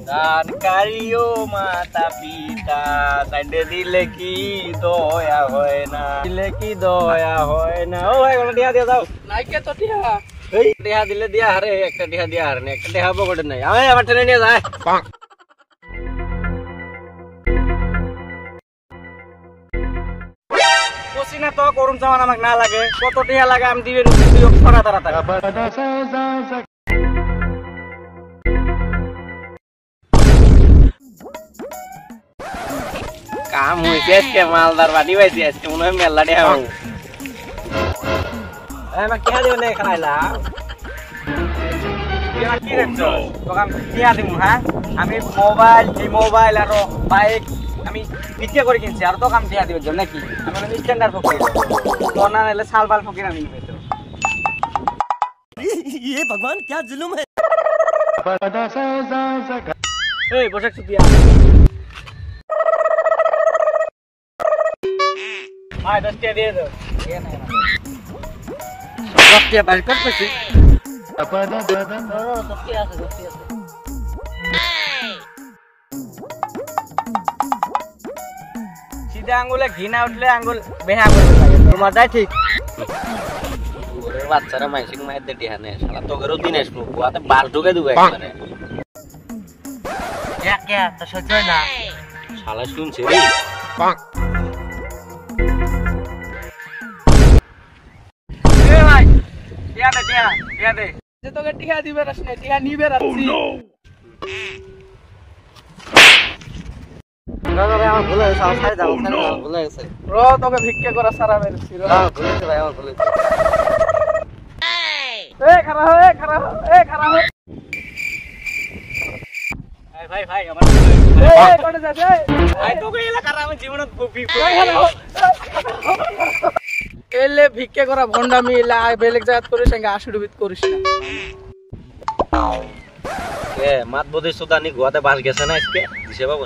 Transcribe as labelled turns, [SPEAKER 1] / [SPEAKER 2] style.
[SPEAKER 1] দান কারিও মাতা পিতা কাঁদে দিলে কি দয়া হয় না, দিলে কি দয়া হয় না। ও ভাই ওটা টিহা দিয়ে দাও।
[SPEAKER 2] নাইকে তো টিহা
[SPEAKER 1] এই টিহা দিলে দিয়া হারে, একটা টিহা দিয়া হারে না, একটা টিহা পকেটে নাই। আমি আমার ট্রেনে নিয়ে যায় না তো করুন চামান আমাকে না লাগে, কত টিহা লাগে আমি দিবেন ছড়া তারা টাকা। কাম হয়েছে আজকে, মালদার বাড়ি পাইছি আজকে, মনে হয় মেলা টিহা পাবো। আমার টিহা দেবেন না খাইলা কি রাখছো তোকে আমি টিহা দিব। হ্যাঁ আমি মোবাইল আর বাইক আমি বিক্রি করে কিনছি, আর তোকে আমি টিহা দিবের জন্য নাকি? আমি স্ট্যান্ডার্ড ফকির, তোর না নিলে সালবাল ফকির আমি নিবে। ये भगवान क्या जुल्म है। ए पोशाक सुतिया आय 10 टे दे दो। ये नहीं ना 10 टे बाहर कर पैसे अपना दादा 10 टे আছে 10 टे আছে। सीधा আঙ্গুলে ঘি না উঠলে আঙ্গুল বেহা করবে লাগে। তোমার তাই ঠিক। বাচ্চারা মাইসিং মাইর দে টিহা নে শালা তো গরো দিনেশ মু বুয়াতে বাল ঢুকে দিবে একবারে। কে তো সহ্য না শালা শুনছে রে পাক। এ ভাই টিহা দে
[SPEAKER 2] যে তোকে টিহা দিবে রাসনে টিহা নিবে রাখছি।
[SPEAKER 1] না না ভাই আমার ভুল হয়েছে, আমার সাইড দাও, আমার ভুল হয়েছে।
[SPEAKER 2] র তোকে ভিক্ষা করা সারা মেরেছি র।
[SPEAKER 1] হ্যাঁ ভুল হয়েছে ভাই, আমার ভুল হয়েছে।
[SPEAKER 2] এ খারা হ এ খারা হ এ খারা হ।
[SPEAKER 1] ভাই আমার ভুল হয়েছে।
[SPEAKER 2] এ কোনে যাস এ
[SPEAKER 1] ভাই তোকে এলাকার আমি জীবনত কপি
[SPEAKER 2] এলে ভিক্ষা করা ভন্ডামি এলা বেলেগ জায়গা করিস না, আশুডুবিত করিস না।
[SPEAKER 1] এ মাত বদে সুদানি গোয়াতে বাস গেছে না আজকে দিছে বাবু।